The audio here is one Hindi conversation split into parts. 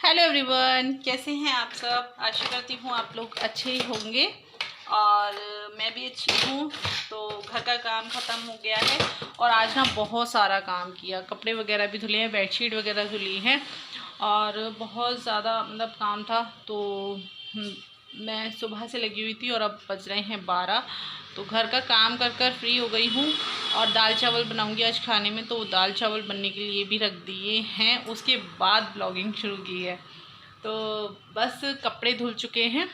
हेलो एवरीवन, कैसे हैं आप सब। आशा करती हूँ आप लोग अच्छे ही होंगे और मैं भी अच्छी हूँ। तो घर का काम ख़त्म हो गया है और आज ना बहुत सारा काम किया, कपड़े वगैरह भी धुले हैं, बेडशीट वगैरह धुली हैं और बहुत ज़्यादा मतलब काम था। तो मैं सुबह से लगी हुई थी और अब बज रहे हैं 12। तो घर का काम कर कर फ्री हो गई हूँ और दाल चावल बनाऊंगी आज खाने में। तो दाल चावल बनने के लिए भी रख दिए हैं, उसके बाद ब्लॉगिंग शुरू की है। तो बस कपड़े धुल चुके हैं,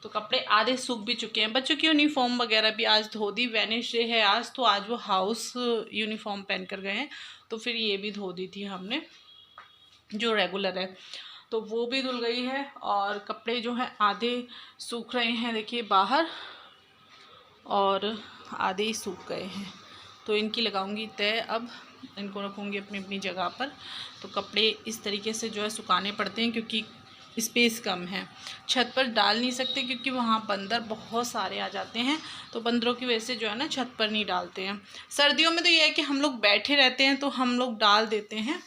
तो कपड़े आधे सूख भी चुके हैं। बच्चों की यूनिफॉर्म वगैरह भी आज धो दी, वेडनेसडे है आज, तो आज वो हाउस यूनिफॉर्म पहन कर गए हैं, तो फिर ये भी धो दी थी हमने जो रेगुलर है, तो वो भी धुल गई है। और कपड़े जो हैं आधे सूख रहे हैं, देखिए बाहर, और आधे ही सूख गए हैं। तो इनकी लगाऊंगी तय, अब इनको रखूँगी अपनी अपनी जगह पर। तो कपड़े इस तरीके से जो है सुखाने पड़ते हैं क्योंकि स्पेस कम है, छत पर डाल नहीं सकते क्योंकि वहाँ बंदर बहुत सारे आ जाते हैं। तो बंदरों की वजह से जो है ना छत पर नहीं डालते हैं। सर्दियों में तो ये है कि हम लोग बैठे रहते हैं तो हम लोग डाल देते हैं,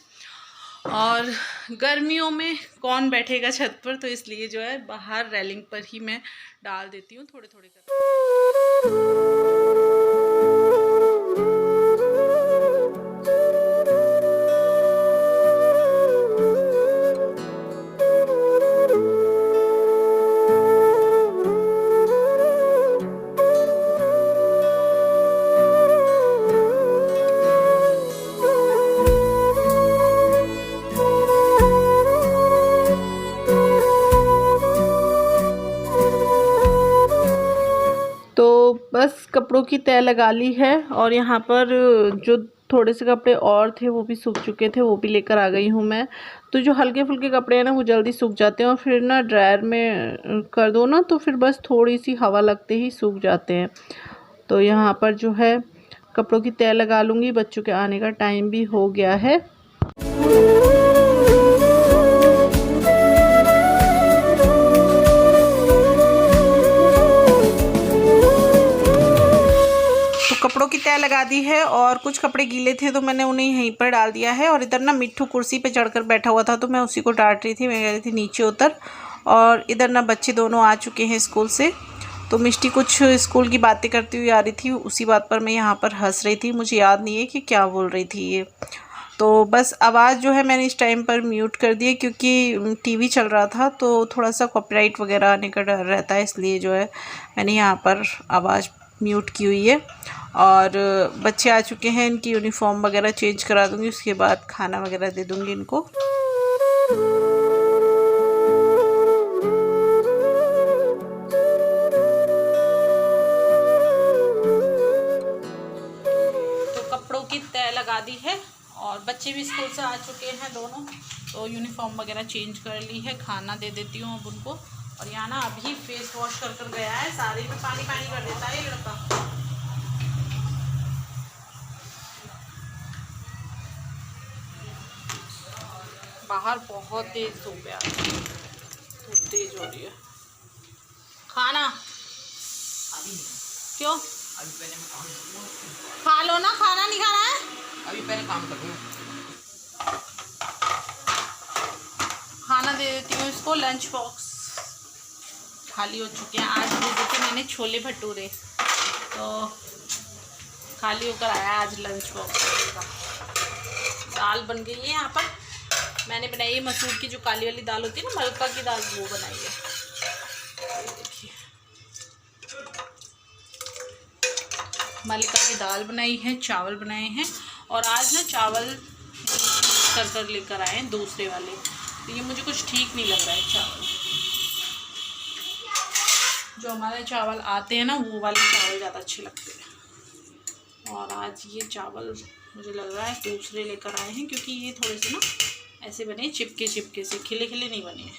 और गर्मियों में कौन बैठेगा छत पर, तो इसलिए जो है बाहर रेलिंग पर ही मैं डाल देती हूँ थोड़े थोड़े कर। तो बस कपड़ों की तय लगा ली है और यहाँ पर जो थोड़े से कपड़े और थे वो भी सूख चुके थे, वो भी लेकर आ गई हूँ मैं। तो जो हल्के फुल्के कपड़े हैं ना वो जल्दी सूख जाते हैं और फिर ना ड्रायर में कर दो ना तो फिर बस थोड़ी सी हवा लगते ही सूख जाते हैं। तो यहाँ पर जो है कपड़ों की तय लगा लूँगी, बच्चों के आने का टाइम भी हो गया है। कपड़ों की तय लगा दी है और कुछ कपड़े गीले थे तो मैंने उन्हें यहीं पर डाल दिया है। और इधर ना मिट्ठू कुर्सी पे चढ़कर बैठा हुआ था तो मैं उसी को डांट रही थी, मैं कह रही थी नीचे उतर। और इधर ना बच्चे दोनों आ चुके हैं स्कूल से, तो मिष्टी कुछ स्कूल की बातें करती हुई आ रही थी, उसी बात पर मैं यहाँ पर हंस रही थी। मुझे याद नहीं है कि क्या बोल रही थी ये। तो बस आवाज़ जो है मैंने इस टाइम पर म्यूट कर दी है क्योंकि टीवी चल रहा था तो थोड़ा सा कॉपीराइट वगैरह आने का डर रहता है, इसलिए जो है मैंने यहाँ पर आवाज़ म्यूट की हुई है। और बच्चे आ चुके हैं, इनकी यूनिफॉर्म वगैरह चेंज करा दूँगी, उसके बाद खाना वगैरह दे दूँगी इनको। तो कपड़ों की तय लगा दी है और बच्चे भी स्कूल से आ चुके हैं दोनों, तो यूनिफॉर्म वगैरह चेंज कर ली है। खाना दे देती हूँ अब उनको। और यहाँ ना अभी फेस वॉश कर गया है, सारे में पानी पानी कर देता है ये लड़का। बाहर बहुत तेज धूप है, धूप तेज हो रही है। खाना अभी क्यों? अभी पहले खा लो ना, खाना नहीं खाना है? अभी पहले काम करूँ, खाना दे देती हूँ इसको। लंच बॉक्स खाली हो चुके हैं। आज भेजे थे मैंने छोले भटूरे, तो खाली होकर आया आज लंच बॉक्स का। दाल बन गई है यहाँ पर, मैंने बनाई है मसूर की जो काली वाली दाल होती है ना, मलका की दाल, वो बनाई है। देखिए मलका की दाल बनाई है, चावल बनाए हैं। और आज ना चावल कर लेकर आए हैं दूसरे वाले, तो ये मुझे कुछ ठीक नहीं लग रहा है चावल। जो हमारे चावल आते हैं ना वो वाले चावल ज़्यादा अच्छे लगते हैं। और आज ये चावल मुझे लग रहा है दूसरे लेकर आए हैं क्योंकि ये थोड़े से ना ऐसे बने चिपके चिपके से, खिले खिले नहीं बने हैं।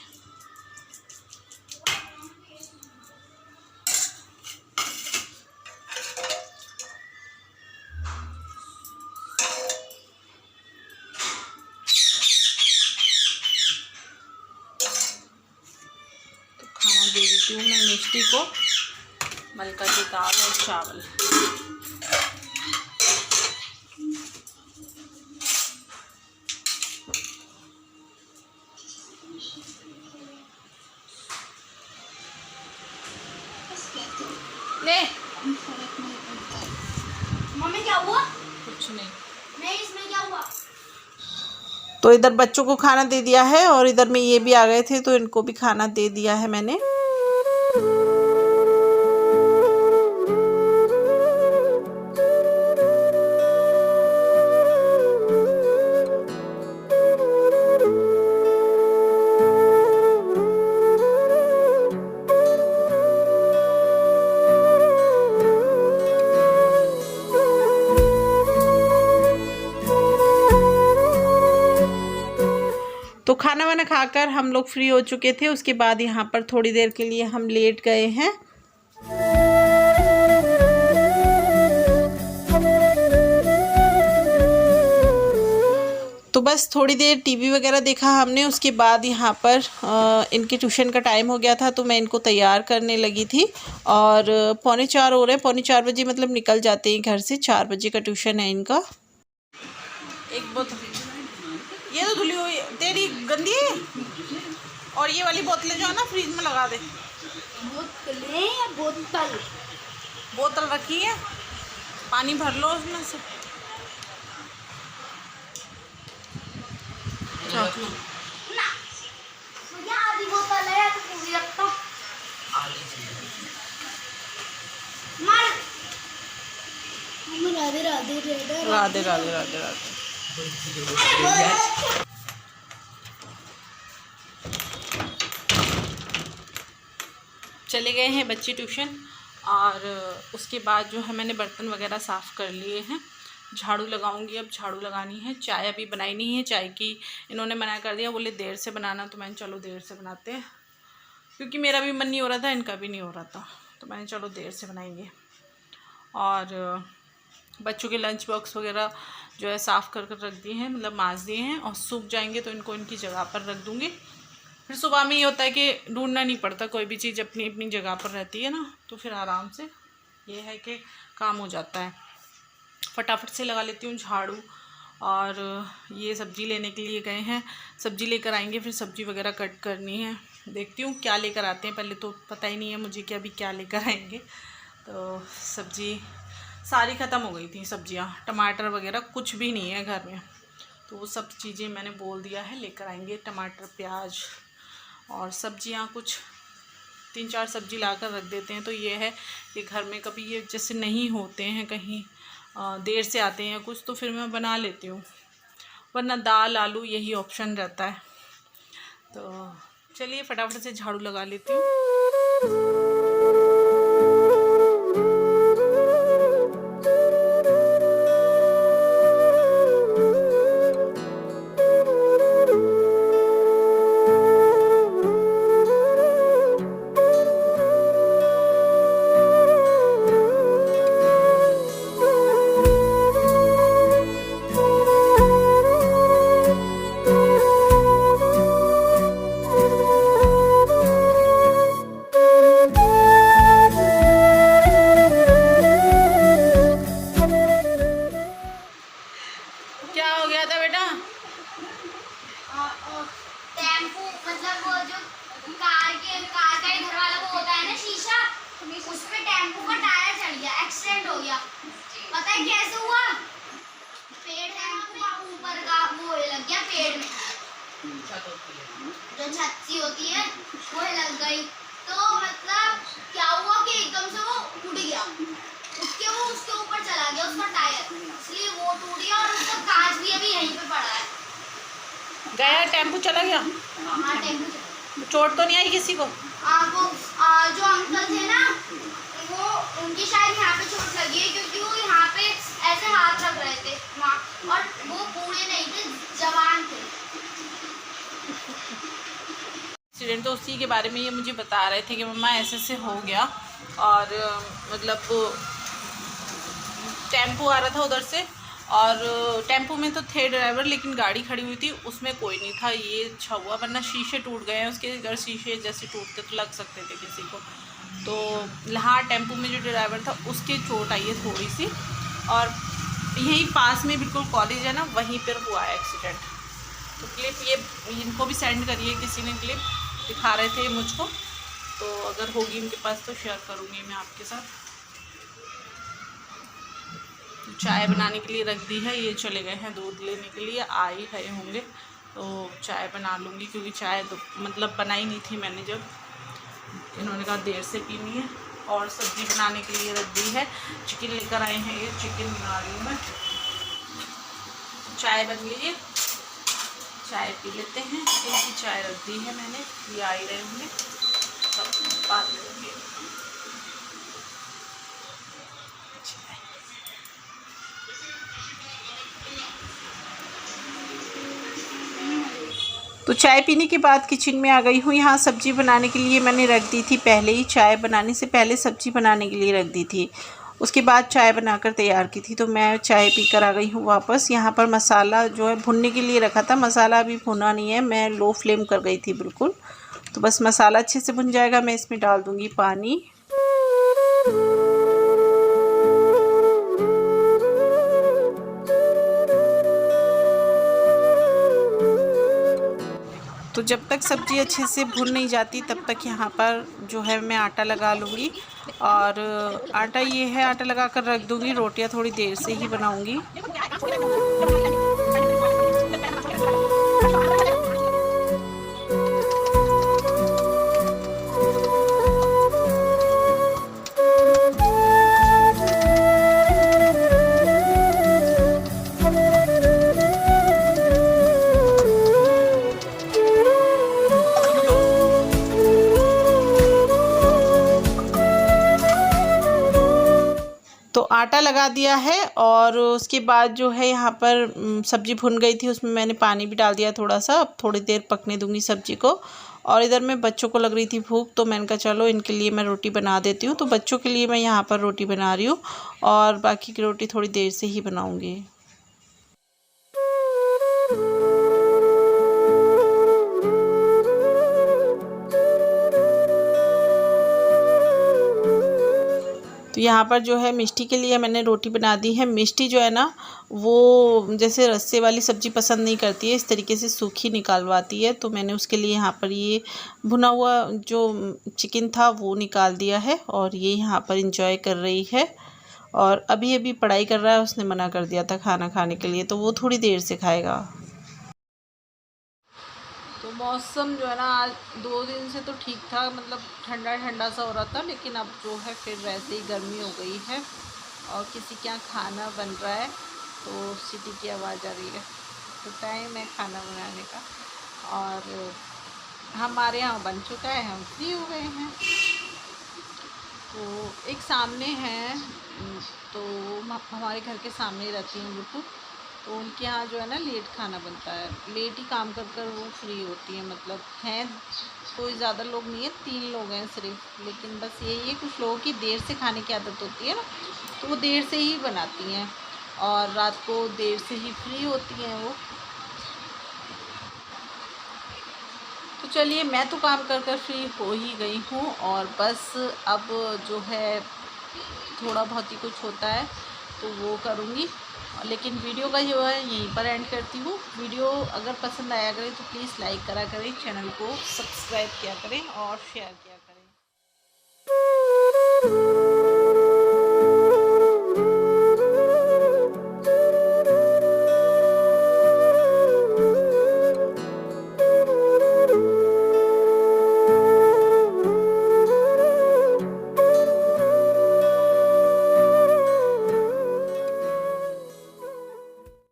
तो खाना दे देती हूँ मैं मिष्टी को, मलका की दाल और चावल। ले। मम्मी क्या हुआ? कुछ नहीं। नहीं, इसमें क्या हुआ? तो इधर बच्चों को खाना दे दिया है और इधर में ये भी आ गए थे तो इनको भी खाना दे दिया है मैंने। तो खाना वाना खाकर हम लोग फ्री हो चुके थे। उसके बाद यहाँ पर थोड़ी देर के लिए हम लेट गए हैं। तो बस थोड़ी देर टीवी वगैरह देखा हमने। उसके बाद यहाँ पर इनके ट्यूशन का टाइम हो गया था तो मैं इनको तैयार करने लगी थी। और 3:45 हो रहे हैं, 3:45 बजे मतलब निकल जाते हैं घर से। 4 बजे का ट्यूशन है इनका। एक बोतल ये तो धुली हुई तेरी गंदी है। और ये वाली बोतलें जो है ना फ्रिज में लगा दे। बोतलें या बोतल? बोतल रखी है, पानी भर लो उसमें से। ना, मुझे आधी बोतल है तो पूरी रखता हूँ। मार। राधे राधे राधे राधे राधे राधे। चले गए हैं बच्चे ट्यूशन। और उसके बाद जो है मैंने बर्तन वगैरह साफ़ कर लिए हैं। झाड़ू लगाऊंगी, अब झाड़ू लगानी है। चाय अभी बनाई नहीं है, चाय की इन्होंने मना कर दिया, बोले देर से बनाना। तो मैंने चलो देर से बनाते हैं, क्योंकि मेरा भी मन नहीं हो रहा था, इनका भी नहीं हो रहा था। तो मैंने चलो देर से बनाएंगे। और बच्चों के लंच बॉक्स वगैरह जो है साफ़ कर रख दिए हैं, मतलब मांज दिए हैं। और सूख जाएंगे तो इनको इनकी जगह पर रख दूँगी। फिर सुबह में ये होता है कि ढूंढना नहीं पड़ता, कोई भी चीज़ अपनी अपनी जगह पर रहती है ना, तो फिर आराम से ये है कि काम हो जाता है। फटाफट से लगा लेती हूँ झाड़ू। और ये सब्ज़ी लेने के लिए गए हैं, सब्ज़ी लेकर आएंगे, फिर सब्ज़ी वगैरह कट करनी है। देखती हूँ क्या लेकर आते हैं, पहले तो पता ही नहीं है मुझे कि अभी क्या लेकर आएंगे। तो सब्ज़ी सारी ख़त्म हो गई थी, सब्ज़ियाँ टमाटर वगैरह कुछ भी नहीं है घर में। तो वो सब चीज़ें मैंने बोल दिया है लेकर आएंगे, टमाटर प्याज और सब्ज़ियाँ कुछ 3-4 सब्ज़ी लाकर रख देते हैं। तो ये है कि घर में कभी ये जैसे नहीं होते हैं, कहीं देर से आते हैं कुछ, तो फिर मैं बना लेती हूँ, वरना दाल आलू यही ऑप्शन रहता है। तो चलिए फटाफट से झाड़ू लगा लेती हूँ। टेम्पो मतलब वो जो कार का इधर वाला वो होता है ना शीशा, उस पे टेम्पो का टायर चढ़ गया, एक्सीडेंट हो गया। पता है कैसे हुआ? पेड़ टेम्पो ऊपर का वो लग गया, पेड़ में जो छत होती है वो लग गई। तो मतलब क्या हुआ कि एकदम से वो टूट गया, उसके ऊपर चला गया उसका टायर, इसलिए वो टूट गया। और उसका कांच भी अभी यहीं पे पड़ा है। गया टेम्पो चला गया। हाँ टेम्पो। चोट तो नहीं आई किसी को? वो जो अंकल थे ना, वो उनकी शायद यहाँ पे चोट लगी है, क्योंकि वो यहाँ पे ऐसे हाथ रख रहे थे वहाँ, और वो बूढ़े नहीं थे, जवान थे। एक्सीडेंट तो उसी के बारे में ये मुझे बता रहे थे कि मम्मा ऐसे हो गया। और मतलब टेम्पो आ रहा था उधर से, और टेम्पो में तो थे ड्राइवर, लेकिन गाड़ी खड़ी हुई थी उसमें कोई नहीं था। ये अच्छा हुआ, वरना शीशे टूट गए हैं उसके। अगर शीशे जैसे टूटते तो लग सकते थे किसी को। तो हाँ, टेम्पो में जो ड्राइवर था उसके चोट आई है थोड़ी सी। और यहीं पास में बिल्कुल कॉलेज है ना, वहीं पर हुआ है एक्सीडेंट। तो क्लिप ये इनको भी सेंड करिए, किसी ने क्लिप दिखा रहे थे मुझको, तो अगर होगी उनके पास तो शेयर करूँगी मैं आपके साथ। चाय बनाने के लिए रख दी है। ये चले गए हैं दूध लेने के लिए, आ ही रहे होंगे तो चाय बना लूँगी, क्योंकि चाय तो मतलब बनाई नहीं थी मैंने, जब इन्होंने कहा देर से पीनी है। और सब्ज़ी बनाने के लिए रख दी है, चिकन लेकर आए हैं, ये चिकन बना रही हूँ मैं। चाय बन गई है, चाय पी लेते हैं। इनकी चाय रख दी है मैंने, ये आ ही रहे होंगे, सब बात करेंगे। तो चाय पीने के बाद किचन में आ गई हूँ। यहाँ सब्ज़ी बनाने के लिए मैंने रख दी थी पहले ही, चाय बनाने से पहले सब्ज़ी बनाने के लिए रख दी थी। उसके बाद चाय बनाकर तैयार की थी, तो मैं चाय पीकर आ गई हूँ वापस। यहाँ पर मसाला जो है भुनने के लिए रखा था, मसाला अभी भुना नहीं है, मैं लो फ्लेम कर गई थी बिल्कुल। तो बस मसाला अच्छे से भुन जाएगा, मैं इसमें डाल दूँगी पानी। तो जब तक सब्ज़ी अच्छे से भुन नहीं जाती तब तक यहाँ पर जो है मैं आटा लगा लूँगी। और आटा ये है, आटा लगा कर रख दूँगी, रोटियाँ थोड़ी देर से ही बनाऊँगी। तो आटा लगा दिया है और उसके बाद जो है यहाँ पर सब्ज़ी भुन गई थी, उसमें मैंने पानी भी डाल दिया थोड़ा सा। अब थोड़ी देर पकने दूँगी सब्ज़ी को। और इधर में बच्चों को लग रही थी भूख, तो मैंने कहा चलो इनके लिए मैं रोटी बना देती हूँ। तो बच्चों के लिए मैं यहाँ पर रोटी बना रही हूँ और बाकी की रोटी थोड़ी देर से ही बनाऊँगी। तो यहाँ पर जो है मिष्टी के लिए मैंने रोटी बना दी है। मिष्टी जो है ना, वो जैसे रस्से वाली सब्ज़ी पसंद नहीं करती है, इस तरीके से सूखी निकालवाती है। तो मैंने उसके लिए यहाँ पर ये भुना हुआ जो चिकन था वो निकाल दिया है और ये यहाँ पर इंजॉय कर रही है। और अभी अभी पढ़ाई कर रहा है, उसने मना कर दिया था खाना खाने के लिए, तो वो थोड़ी देर से खाएगा। तो मौसम जो है ना, आज 2 दिन से तो ठीक था, मतलब ठंडा ठंडा सा हो रहा था, लेकिन अब जो है फिर वैसे ही गर्मी हो गई है। और किसी के यहाँ खाना बन रहा है तो सीटी की आवाज़ आ रही है। तो टाइम है खाना बनाने का और हमारे यहाँ बन चुका है, हम फ्री हो गए हैं। तो एक सामने है, तो हमारे घर के सामने रहती हैं बिल्कुल, तो उनके यहाँ जो है ना लेट खाना बनता है, लेट ही काम कर कर वो फ्री होती है। मतलब हैं कोई ज़्यादा लोग नहीं है, 3 लोग हैं सिर्फ, लेकिन बस यही है कुछ लोगों की देर से खाने की आदत होती है ना, तो वो देर से ही बनाती हैं और रात को देर से ही फ्री होती हैं वो। तो चलिए, मैं तो काम कर कर फ्री हो ही गई हूँ और बस अब जो है थोड़ा बहुत ही कुछ होता है तो वो करूँगी। लेकिन वीडियो का जो है यहीं पर एंड करती हूँ। वीडियो अगर पसंद आया करे तो प्लीज़ लाइक करा करें, चैनल को सब्सक्राइब किया करें और शेयर किया करें।